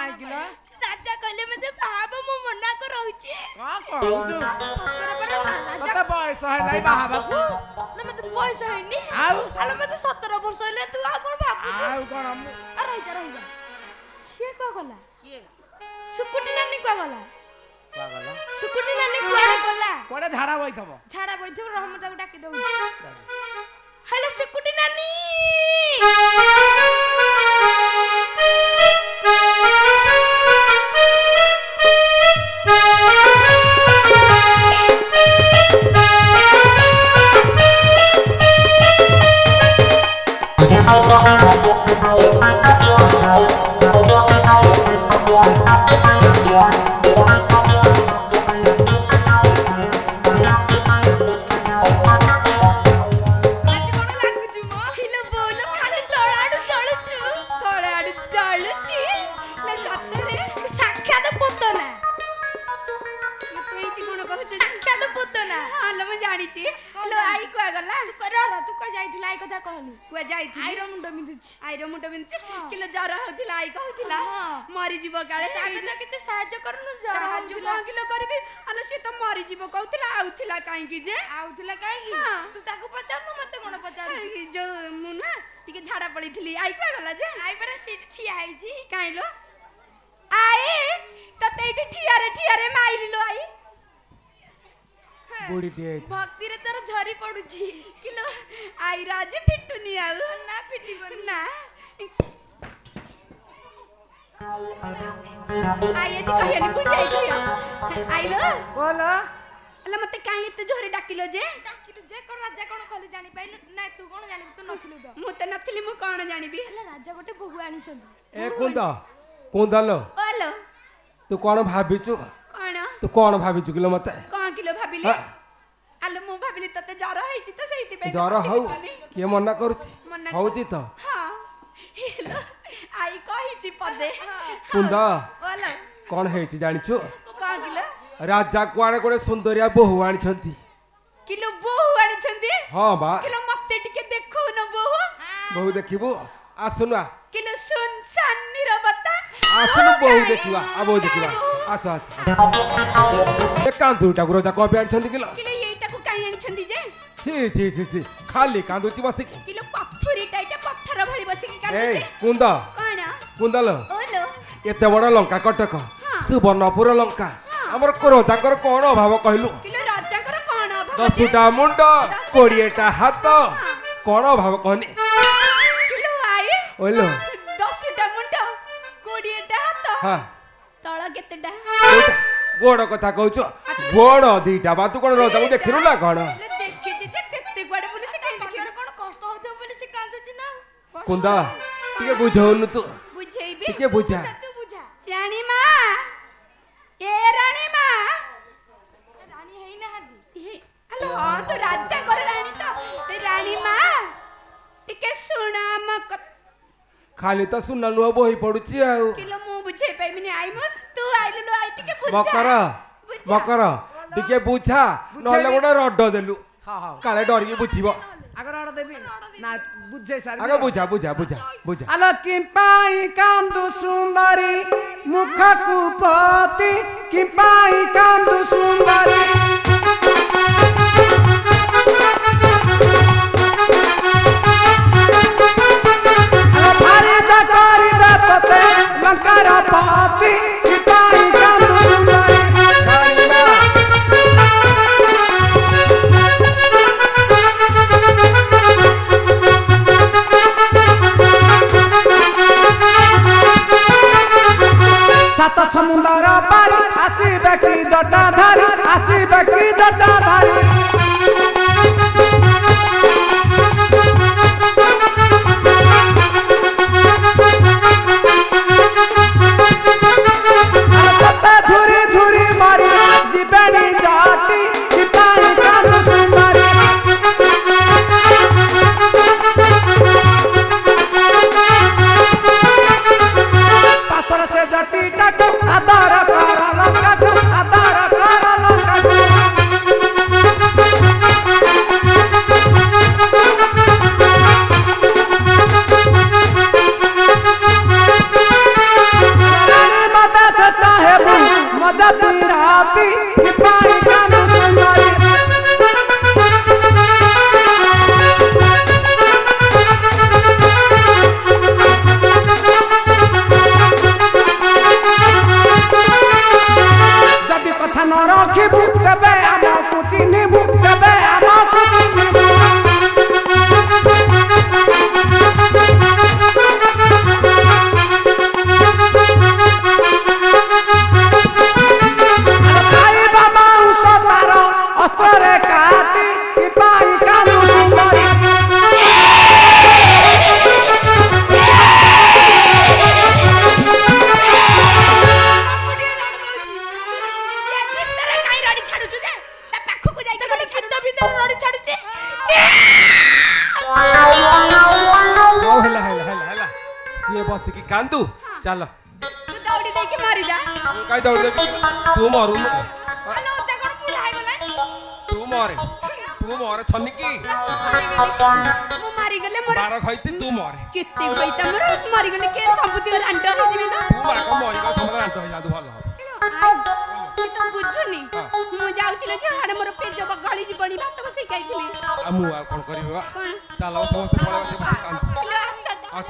काहे किला राजा कहले मते बाबा मो मना को रहउची का कहू सतरे पर राजा कते बयस है लाई बाबा को ना मते बयस हैनी आउ आले मते 17 वर्ष होले तू आ कोन भाबू आउ कोन अरे जा से को गला के सुकुटी नानी को गला गला सुकुटी नानी कुआडे गला कोडे झाड़ा बइथबो झाड़ा बइथु रहमत को डाकी दउ हेलो सुकुटी नानी आइरो मुंड बिंच किलो जरा होथिला आई कहथिला मरि जीव काले ताके त किछ सहाय्य करनु जरा सहाय्य किलो करबी अले से त मरि जीव कहथिला आउथिला काई कि जे आउथिला काई कि तू ताको पचारनु मते कोन पचार जो मुना टिके झाड़ा पड़ीथिली आई को गला जे आई पर सीट ठिया है जी काई लो आई त तेइटी ठिया रे माइली लो आई बुड़ी दिए भक्ति रे तर झरी पडुची किलो आई राज फिटुनी आउ ना फिटी बन ना आई एती कहिया नि बुझाई दियो आई लो बोलो अला मते काई एते झरी डाकिलो जे कोन राजा कोन कहले जानि पाइलु ना तू कोन जानि तू नथिलु तो मु त नथिली मु कोन जानिबी अला राजा गोटे भोगु आनी छन ए कुंदलो ओलो तू कोन भाबिचु कोन तू कोन भाबिचु किलो मते कोन किलो भाबिले आलो मु भाबिली तते जर होईची त सेहिति पे जर हौ के मना करूची होउची त हां हेलो आई कहिची पदे कुंदा ओलो कोन हेची जानिचु कोन किलो राजा कुआडे कोडे सुंदरिया बोहू आनी छंती किलो बोहू आनी छंती हां बा किलो मते टिके देखो न बोहू बोहू देखिबो आसुना किलो सुनसान निरवता आसुनु बोहू देखिबा आ बोहू देखिबा आस आस ए कांदू ठाकुर जा को आनी छंती किलो एटा को काई आनी छंती जे छी खाली कांदूची बसी किलो पत्थरी टाइटा पत्थर भଳି बसी की ए कुंदा कोन कुंदलो ओलो एते बड़ लंका कटक सुवर्णपुर लंका हमर कोरोजाकर कोन अभाव कहलु किलो राजाकर कोन अभाव 10टा मुंड 20टा हाथ कोन अभाव कहनी किलो आई ओलो 10टा मुंड 20टा हाथ हां तळ केतेडा गोड़ कथा कहउछ गोड़ दीटा बा तू कोन रोजा को देखिरु ना कोन देखि जे केते गोड़ बोली से काई देखि कोन कष्ट होतो बोली से कांदुची ना कुंदा टिके बुझौनु तू बुझेबी टिके बुझा तू बुझा रानी मां ए रानी मां रानी है ना हादी हेलो हां तो राजा कर रानी तो रानी मां टिके सुना म खाली तो सुनना नु बोही पडुची आ किलो मु बुझे पैमिनी आई म तू आइलु लो आई टिके बुझा मकर टिके बुझा नले गोडा रड देलु हां हां काले डरगी बुझिबो अगर रड देबी ना बुझे सार आगे बुझा अल कि पाई कांदु सुंदरी मुख कुपति कि पाई कांदु सुंदरी भारी जकारी दतते लंकार पाती कि पाई कांदु सुंदरी सात समुद्र पारी आसीबे की जटाधारी आसीबे की जटाधारी झुरी झुरी मारी जीवेनी जाटी कि पाई कांदु सुंदरी पासर से जटी टाको आधार कर लंका को आधार कर लंका को ଆସିକି କାନ୍ଦୁ ଚାଲ ତୁ ଦୌଡ଼ି ଦେଇକି ମରିଯା ମୁଁ କାଇଁ ଦୌଡ଼ି ଦେବି ତୁ ମରୁନୁ ଆଲୋ ଅଜା କଣ ବୁଢା ହେଇଗଲାଣି ତୁ ମରେ ଛନିକି ମୁଁ ମାରିଗଲେ ମୋର ବାର ଖଇତି ତୁ ମରେ କେତେ କହିତା ମୋର ମରିଗଲେ କେ ସବୁଦିନ ରାଣ୍ଡ ହେଇଯିବି ନା ତୁ ମାକ ମରିଗ ସମସ୍ତେ ରାଣ୍ଟ ହେଇଯାଆନ୍ତୁ ଭଲ ହବ ତୁ ତ ବୁଝୁନି ମୁଁ ଯାଉଥିଲି ଯେ ଆଡେ ମୋର ପେଜ ଗଳି ଯିବଣି ଭାତ ବସେଇ ଖାଇଥିଲି ଆଉ ମୁଁ ଆଉ କଣ କରିବି ବା କଣ ଚାଲ ସମସ୍ତେ ପଳେଇବା ସେ ବସି କାନ୍ଦୁ ଇଲୋ ଆସ ଆସ